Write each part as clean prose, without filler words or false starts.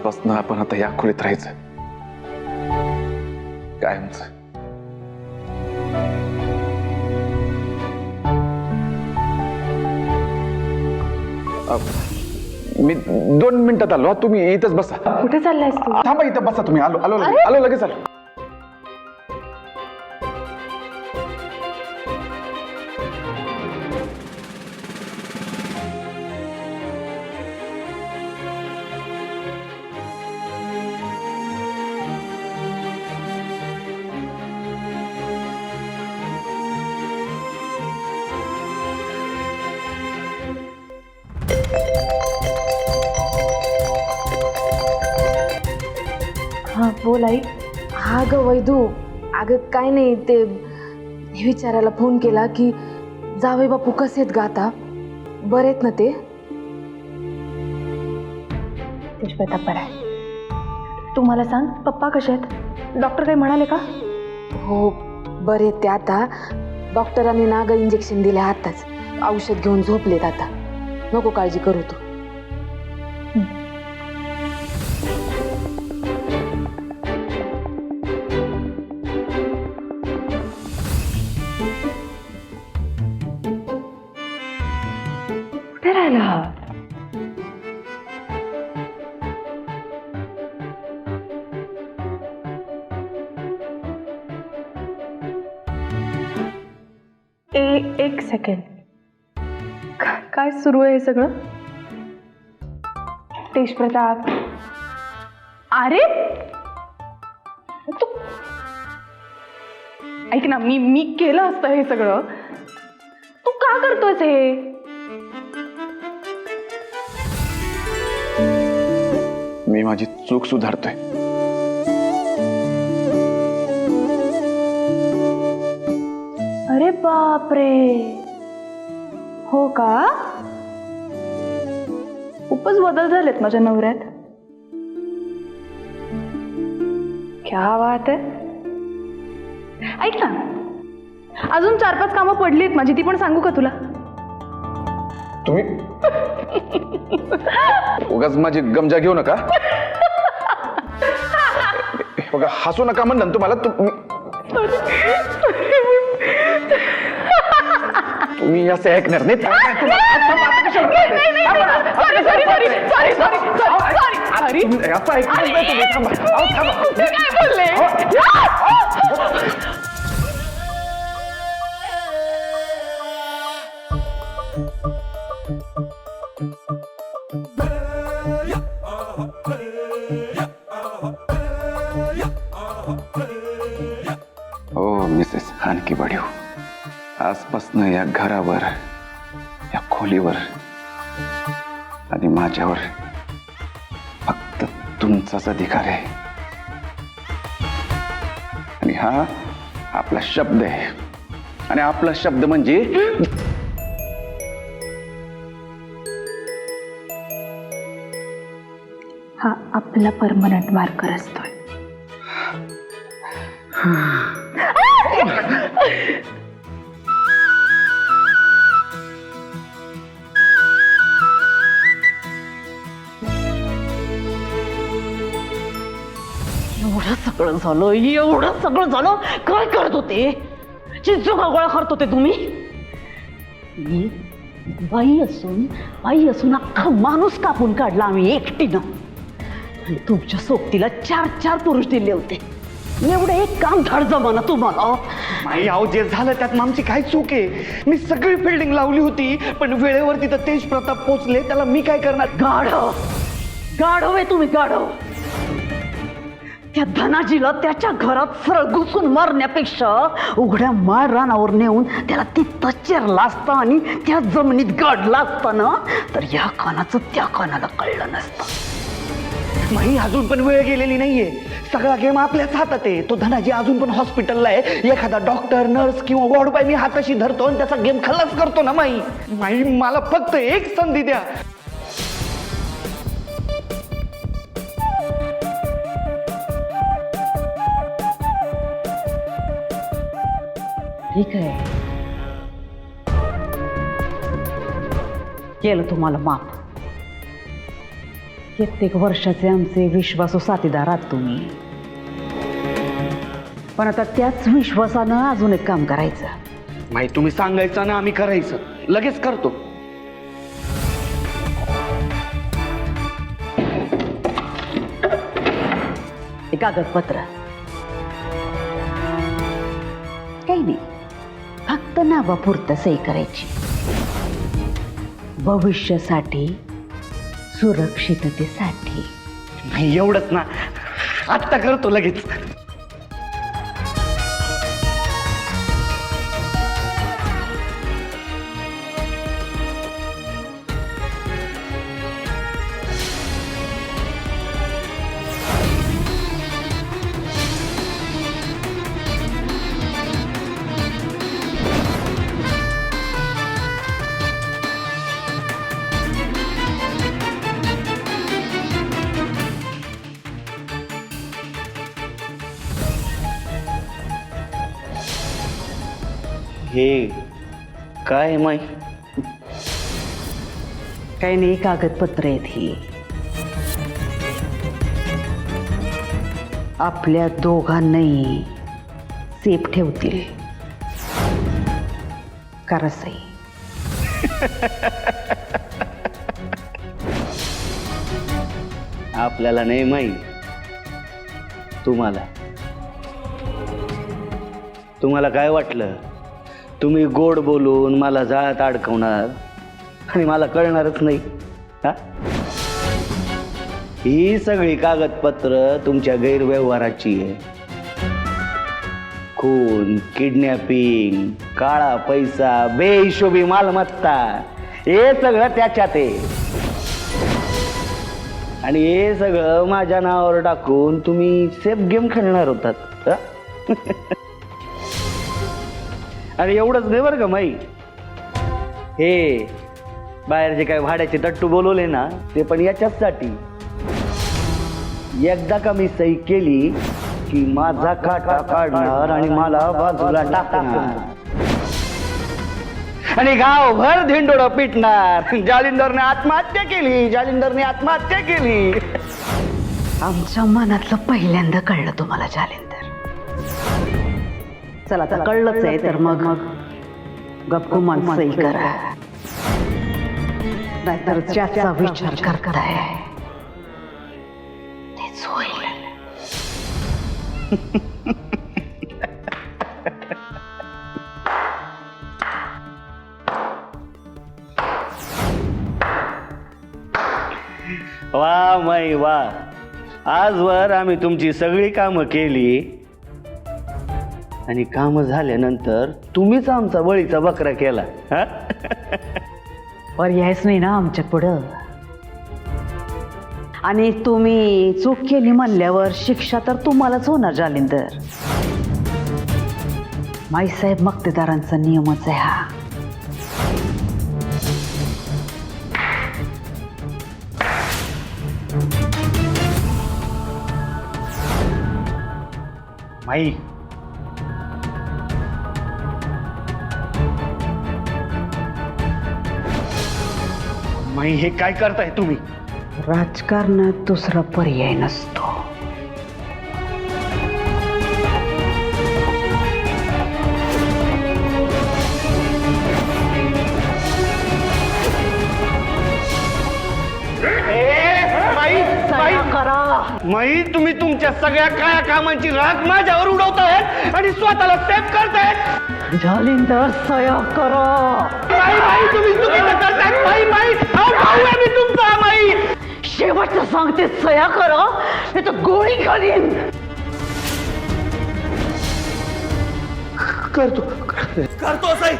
आजपासून आपण आता या खोलीत राहायचं कायमच. मी 2 मिनिटात आलो. तुम्ही इथंच बसा. कुठे चाललायस तू? थांबा इथं बसा तुम्ही. आलो आलो आलो लगेच आलो. हा बोल आई. हा ग वैदू, अगं काय नाही, ते हे विचारायला फोन केला की जावई बापू कसे आहेत ग आता? बरे आहेत ना ते? तेजप्रताप बरा आहे. तू मला सांग, पप्पा कसे आहेत? डॉक्टर काही म्हणाले का? हो बरे आहेत ते आता. डॉक्टरांनी ना ग इंजेक्शन दिले आताच. औषध घेऊन झोपलेत आता. नको काळजी करू तू. कुठे राहिला हा? एक सेकंड. काय सुरू आहे हे सगळं? तेजप्रताप, अरे तू ऐक ना, मी केलं असतं हे सगळं. तू का करतोयस हे? मी माझी चूक सुधारतोय. अरे बापरे, हो का? खूपच बदल झालेत माझ्या नवऱ्यात. क्या बात आहे. ऐक ना, अजून 4-5 कामं पडलीत माझी, ती पण सांगू का तुला? तुम्ही उगाच माझी गमजा घेऊ नका. बघा हसू नका म्हणलं ना तुम्हाला. तुम्ही असं ऐकणार नाही. हो मिसेस खानकी बडीव, आजपासून या घरावर, या खोलीवर आणि माझ्यावर फक्त तुमचाच अधिकार आहे. आणि हा आपला शब्द आहे. आणि आपला शब्द म्हणजे हा आपला परमनंट मार्कर असतोय. एवढं सगळं झालं, काय करत होते? चिंचू का गोळा करत होते तुम्ही? मी बाई असून अख्खा माणूस कापून काढला आम्ही एकटीनं. आणि तुमच्या सोबतीला 4 पुरुष दिले होते. एवढं एक काम धाड जमाना तुम्हाला. माई अहो, जे झालं त्यात आमची काय चूक आहे? मी सगळी फिल्डिंग लावली होती, पण वेळेवर तिथं तेजप्रताप पोचले, त्याला मी काय करणार? गाढव आहे तुम्ही, गाढव. त्या धनाजीला त्याच्या घरात सरळ घुसून मारण्यापेक्षा उघड्या माळ रानावर नेऊन त्याला तिथं चिरला असता आणि त्या जमिनीत गाडला असता ना, तर या कानाचं त्या कानाला कळलं नसतं. माई अजून पण वेळ गेलेली नाहीये. सगळा गेम आपल्याच हातात आहे. तो धनाजी अजून पण हॉस्पिटलला आहे. एखादा डॉक्टर, नर्स किंवा वॉर्ड बॉय मी हाताशी धरतो आणि त्याचा गेम खल्लास करतो ना. माई मला फक्त एक संधी द्या. ठीक आहे, केलं तुम्हाला माफ. कित्येक वर्षाचे आमचे विश्वासू साथीदार आहात तुम्ही. पण आता त्याच विश्वासानं अजून एक काम करायचं. माई तुम्ही सांगायचं ना आम्ही करायचं, लगेच करतो. हे कागदपत्र काही नाही, फक्त नावापुरतं सही करायची. भविष्यासाठी, सुरक्षिततेसाठी. नाही एवढंच ना, आत्ता करतो लगेच. हे काय माई? काही नाही, कागदपत्र आहेत ही. आपल्या दोघांनाही सेफ ठेवतील. करा सही. आपल्याला नाही माई, तुम्हाला काय वाटलं? तुम्ही गोड बोलून मला जाळ्यात अडकवणार आणि मला कळणारच नाही. हा, ही सगळी कागदपत्र तुमच्या गैरव्यवहाराची आहे. खून, किडनॅपिंग, काळा पैसा, बेहिशोबी मालमत्ता, हे सगळं त्याच्यात आहे. आणि हे सगळं माझ्या नावावर टाकून तुम्ही सेफ गेम खेळणार होतात. आणि एवढंच नाही बरं का माई, हे बाहेर जे काय भाड्याचे तट्टू बोलवले ना, ते पण याच्याचसाठी. एकदा का मी सही केली की माझा काटा काढणार आणि मला बाजूला टाकणार आणि गावभर धिंडोडं पिटणार. जालिंदरने आत्महत्या केली. आमच्या मनातलं पहिल्यांदा कळलं तुम्हाला जालिंदर. चला आता कळलंच आहे तर मग गपगुमान सही करा, नाहीतर ज्याचा विचार करताय तेच होईल. वा माई वा, आजवर आम्ही तुमची सगळी कामं केली आणि कामं झाल्यानंतर तुम्हीच आमचा बळीचा बकरा केला. हा? पर्यायच नाही ना आमच्या पुढं. आणि तुम्ही चूक केली म्हणल्यावर शिक्षा तर तुम्हालाच होणार जालिंदर. माईसाहेब मक्तेदारांचा नियमच आहे हा. माई, माई हे काय करताय तुम्ही? राजकारणात दुसरा पर्याय नसतो. माई, तुम्ही तुमच्या सगळ्या काळ्या कामांची राख माझ्यावर उडवताय आणि स्वतःला सेफ करताय. जालिंदर सया करा. माई तुम्ही चुकीचं करताय. माई भाऊ आहे मी तुमचा. माई शेवटचं सांगते, सया करा नाही तर गोळी घालीन. करतो साई.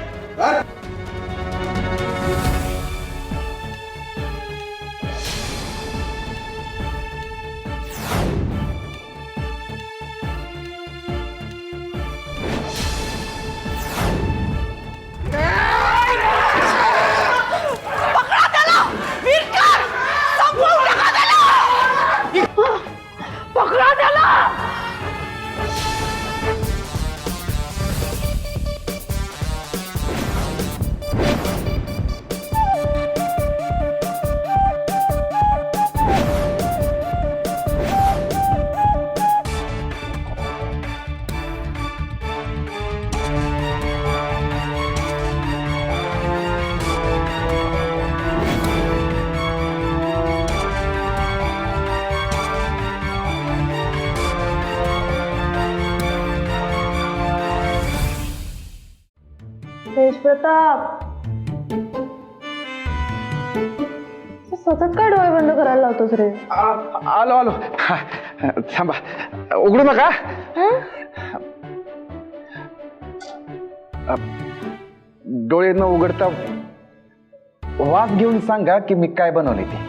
पकडा त्याला. तेजप्रताप, सतत काय डोळे बंद करायला लावतोस रे? आलो आलो थांबा, उघडू नका. डोळे न उघडता वास घेऊन सांगा की मी काय बनवले ते.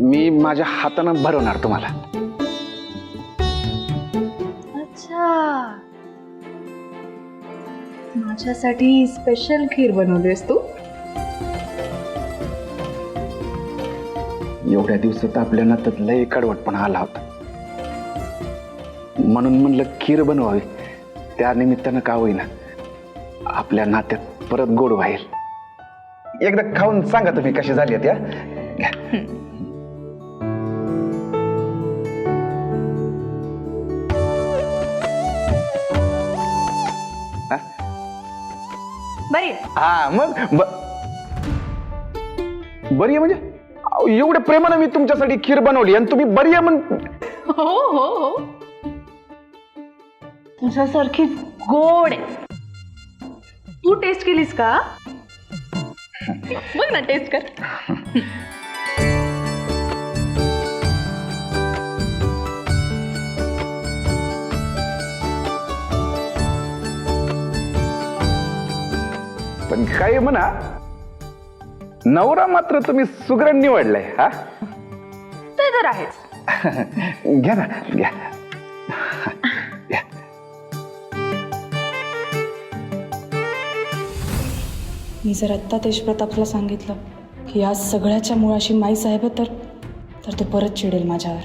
मी माझ्या हातानं भरवणार तुम्हाला. अच्छा, माझ्यासाठी स्पेशल खीर बनवलीस तू? एवढ्या दिवसात आपल्या नात्यात लय कडवटपणा आला होता, म्हणून म्हणलं खीर बनवावी. त्या निमित्तानं का होईना आपल्या नात्यात परत गोड व्हाईल. एकदा खाऊन सांगा तुम्ही कशी झाली त्या. बरी हा मग बरी आहे म्हणजे अहो, एवढ्या प्रेमानं मी तुमच्यासाठी खीर बनवली आणि तुम्ही बरी आहे म्हण. हो हो हो, तुझ्यासारखी गोड आहे. तू टेस्ट केलीस का? बघ ना, टेस्ट कर. पण काय म्हणा, नवरा मात्र तुम्ही सुगरण निवडलाय. हा ते तर आहेच. घ्या ना, घ्या. मी जर आत्ता तेजप्रतापला सांगितलं की या सगळ्याच्या मुळाशी माई साहेब आहे, तर तो परत चिडेल माझ्यावर.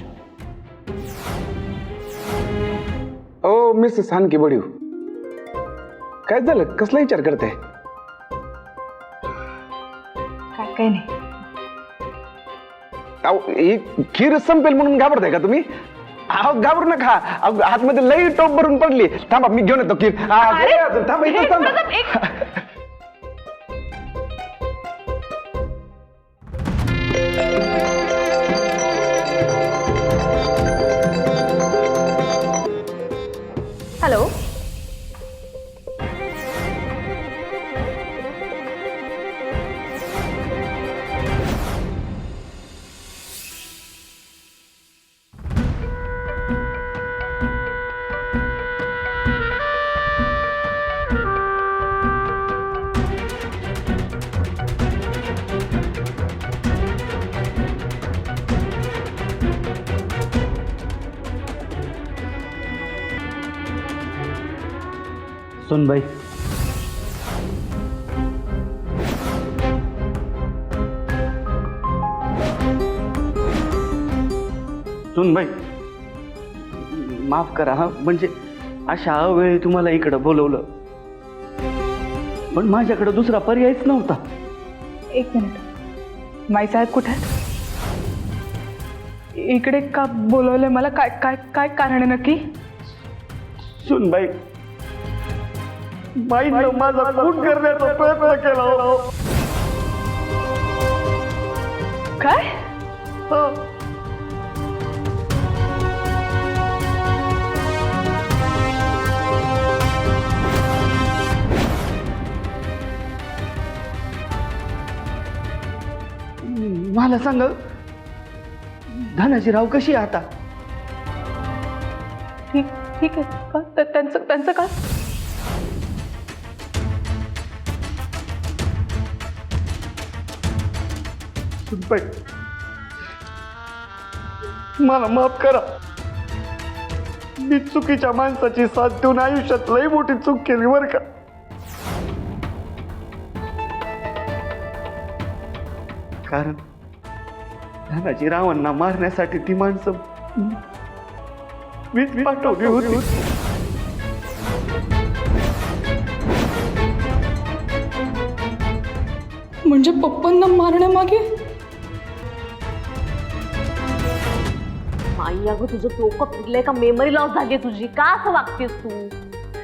ओ मिसेस हानकी बडीव, काय झालं? कसला विचार करते? काय नाही. अहो ही खीर संपेल म्हणून घाबरताय का तुम्ही? अहो घाबरू नका. अहो आतमध्ये लई टोप भरून पडली. थांबा मी घेऊन येतो खीर. थांबा इथं थांबा. हॅलो, सुनबाई, सुनबाई माफ करा हा, म्हणजे अशा अवेळी तुम्हाला इकडं बोलवलं, पण माझ्याकडे दुसरा पर्यायच नव्हता. एक मिनिट. माईसाहेब कुठे आहेत? इकडे का बोलवलंय मला? काय काय काय कारण आहे नक्की? सुनबाई, बाईनं माझा खून करण्याचा प्रयत्न केला हो. काय? मला सांग, धनाजीराव कशी आहे आता? ठीक ठीक आहे का? त्यांचं काय? सुनबाई, मला माफ करा. मी चुकीच्या माणसाची साथ देऊन आयुष्यात लई मोठी चूक केली बरं का. कारण धनाजीरावांना मारण्यासाठी ती माणसं मीच पाठवली होती. म्हणजे पप्पांना मारण्यामागे? आई अगं, तुझं डोकं फिरलंय का? मेमरी लॉस झाली तुझी? का असं वागतेस तू?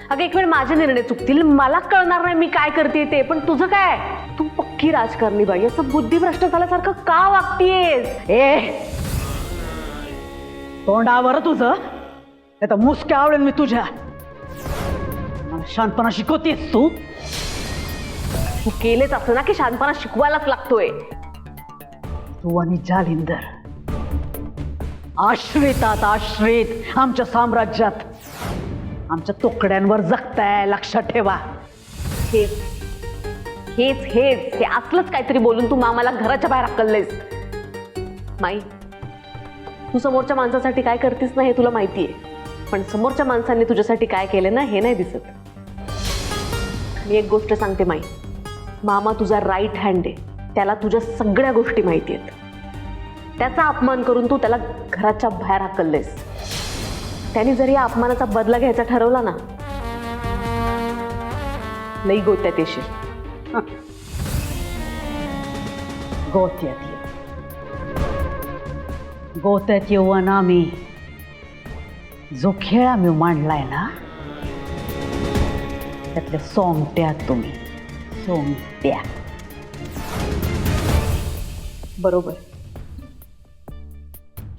अगं एक वेळ माझे निर्णय चुकतील, मला कळणार नाही मी काय करते ते, पण तुझं काय? पक्की राजकारणी बाई असं बुद्धिभ्रष्ट झाल्यासारखं का वागतीयेस? तोंडावर तुझं आता मुसक्या आवडेल मी तुझ्या. मला शांतपणा शिकवतेस तू केलेच असं ना की शांतपणा शिकवायलाच लागतोय. तू आणि जालिंदर आश्रितात आश्रित आमच्या साम्राज्यात आमच्या तुकड्यांवर जगताय, लक्षात ठेवा. हेच हेच हेच हे असलंच काहीतरी बोलून तू मामाला घराच्या बाहेर हकललेस. माई, तू समोरच्या माणसासाठी काय करतेस ना हे तुला माहितीये, पण समोरच्या माणसांनी तुझ्यासाठी काय केले ना हे नाही दिसत. मी एक गोष्ट सांगते माई, मामा तुझा राईट हँड आहे. त्याला तुझ्या सगळ्या गोष्टी माहिती आहेत. त्याचा अपमान करून तू त्याला घराच्या बाहेर हकललेस. त्याने जरी या अपमानाचा बदला घ्यायचा ठरवला ना, लई गोत्यात येशील. गोत्यात येऊ ना मी. जो खेळ आम्ही मांडलाय ना त्यातल्या सोंगट्या तुम्ही, सोंगट्या. बरोबर,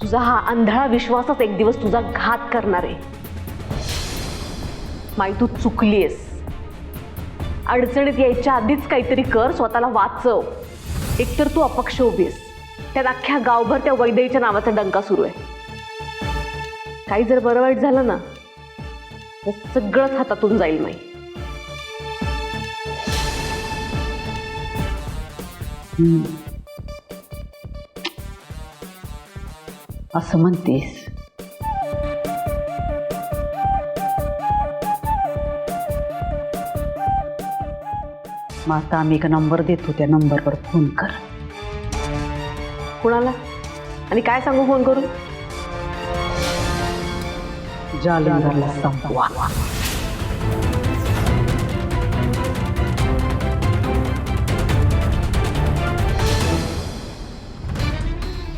तुझा हा अंधळा विश्वासच एक दिवस तुझा घात करणार आहे. माई, तू चुकलीयस. अडचणीत यायच्या आधीच काहीतरी कर, स्वतःला वाचव. एकतर तू अपक्ष उभीस, त्यात अख्ख्या गावभर त्या वैदेहीच्या नावाचा डंका सुरू आहे. काही जर बरं वाईट झालं ना तर सगळंच हातातून जाईल माई. असं म्हणतेस? मग आता आम्ही एक नंबर देतो, त्या नंबरवर फोन कर. कुणाला आणि काय सांगू फोन करून? जालिंदरला संपवा.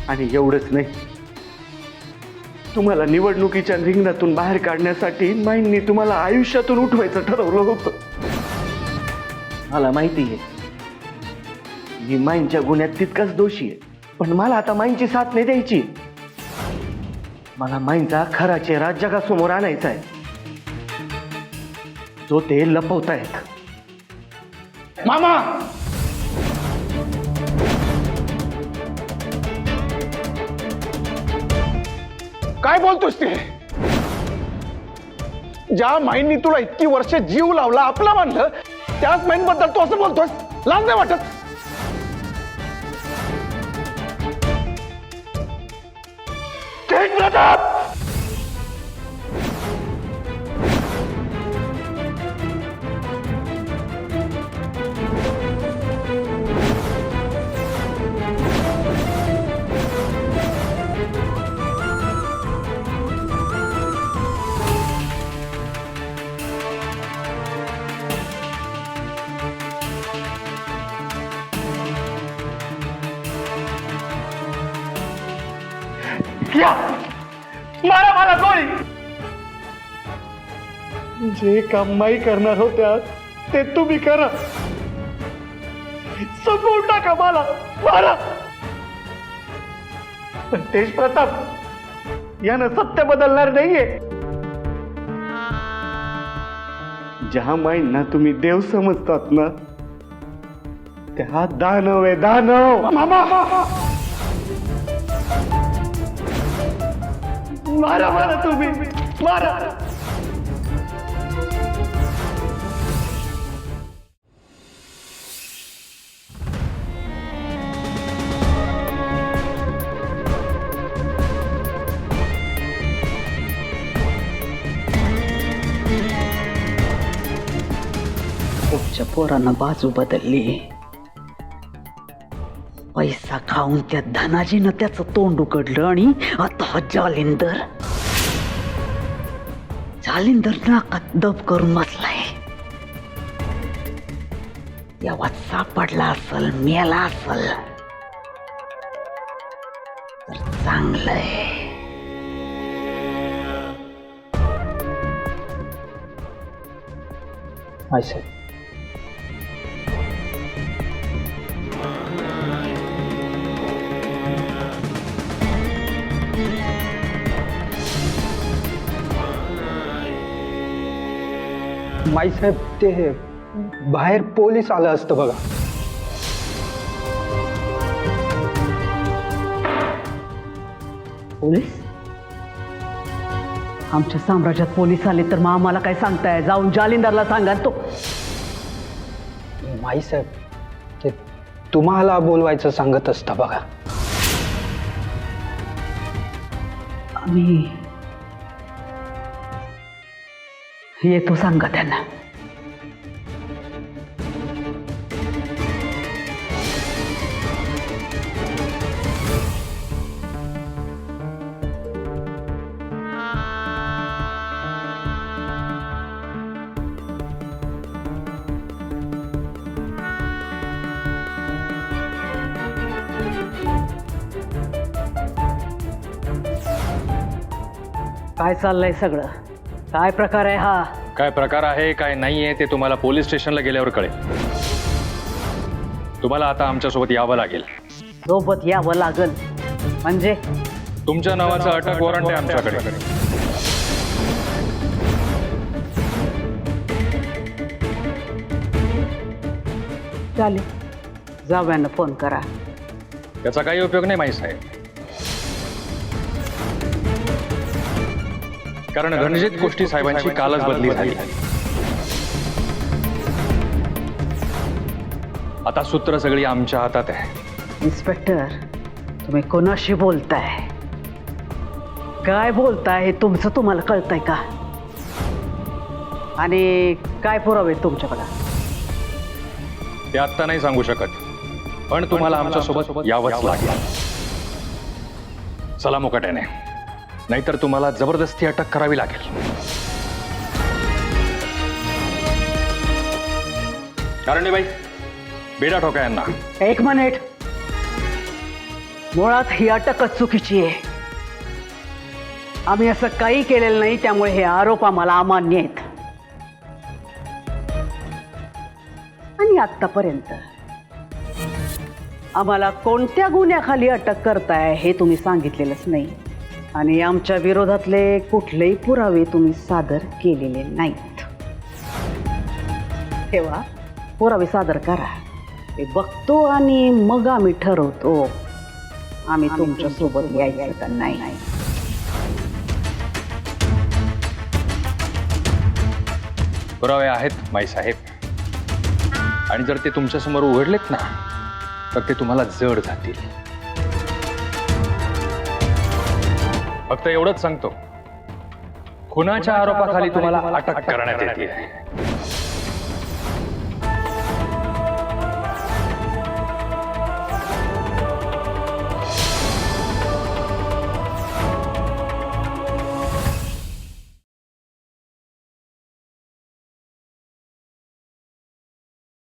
आणि एवढंच नाही, तुम्हाला निवडणुकीच्या रिंगणातून बाहेर काढण्यासाठी माईंनी तुम्हाला आयुष्यातून उठवायचं ठरवलं होतं. मला माहिती आहे मी माईंच्या गुन्ह्यात तितकाच दोषी आहे, पण मला आता माईंची साथ नाही द्यायची. मला माईंचा खरा चेहरा जगासमोर आणायचा आहे, जो ते लपवतायत. मामा, काय बोलतोस ते? ज्या माईंनी तुला इतकी वर्ष जीव लावला, आपला मानलं, त्याच माईंबद्दल तू असं बोलतोस? लाज नाही वाटत? तेज प्रताप! मारा मला गोळी. जे काम माई करणार होत्या ते तुम्ही करा. संपवून टाका मला, मारा. पण तेज प्रताप यानं सत्य बदलणार नाहीये. ज्या माईंना तुम्ही देव समजतात ना, त्या दानव आहे, दानव. मामा, मारा मारा तुम्ही, मारा. पुढच्या पोरानं बाजू बदलली. पैसा खाऊन त्या धनाजीनं त्याचं तोंड उघडलं आणि आता हा जालिंदर नाकात दब करून बसलाय. यावात सापडला असल, मेला असल तर चांगलंय. माईसाहेब ते बाहेर पोलीस आलं असतं बघा. पोलीस? आमच्या साम्राज्यात पोलीस आले तर मग आम्हाला काय सांगताय? जाऊन जालिंदरला सांगा तो. माईसाहेब ते तुम्हाला बोलवायचं सांगत असतं बघा. आम्ही येतो सांगा त्यांना. काय चाललंय सगळं? काय प्रकार आहे हा? काय प्रकार आहे काय नाही आहे ते तुम्हाला पोलीस स्टेशनला गेल्यावर कळेल. तुम्हाला आता आमच्यासोबत यावं लागेल. सोबत यावं लागल म्हणजे? तुमच्या नावाचं अटक वॉरंट आहे आमच्याकडे. चालेल, जावयानं फोन करा. त्याचा काही उपयोग नाही माहीत साहेब, कारण रणजित गोष्टी साहेबांची कालच बदली झाली. आता सूत्र सगळी आमच्या हातात आहे. इन्स्पेक्टर, तुम्ही कोणाशी बोलताय? काय बोलताय हे तुमचं तुम्हाला कळतंय का? आणि काय पुरावे तुमच्याकडे? ते आत्ता नाही सांगू शकत, पण तुम्हाला आमच्यासोबत यावंच लागेल. चला मुकाट्याने, नाहीतर तुम्हाला जबरदस्ती अटक करावी लागेल. कारणीबाई, बेडा ठोका यांना. एक मिनिट, मुळात ही अटकच चुकीची आहे. आम्ही असं काही केलेलं नाही, त्यामुळे हे आरोप आम्हाला अमान्य आहेत. आणि आतापर्यंत आम्हाला कोणत्या गुन्ह्याखाली अटक करताय हे तुम्ही सांगितलेलंच नाही. आणि आमच्या विरोधातले कुठलेही पुरावे तुम्ही सादर केलेले नाहीत. तेव्हा पुरावे सादर करा, ते बघतो आणि मग आम्ही ठरवतो आम्ही तुमच्या सोबत यायचं का नाही. पुरावे आहेत माई साहेब, आणि जर ते तुमच्यासमोर उघडलेत ना तर ते तुम्हाला जड जातील. फक्त एवढंच सांगतो, खुनाच्या आरोपाखाली तुम्हाला अटक करण्यात येते.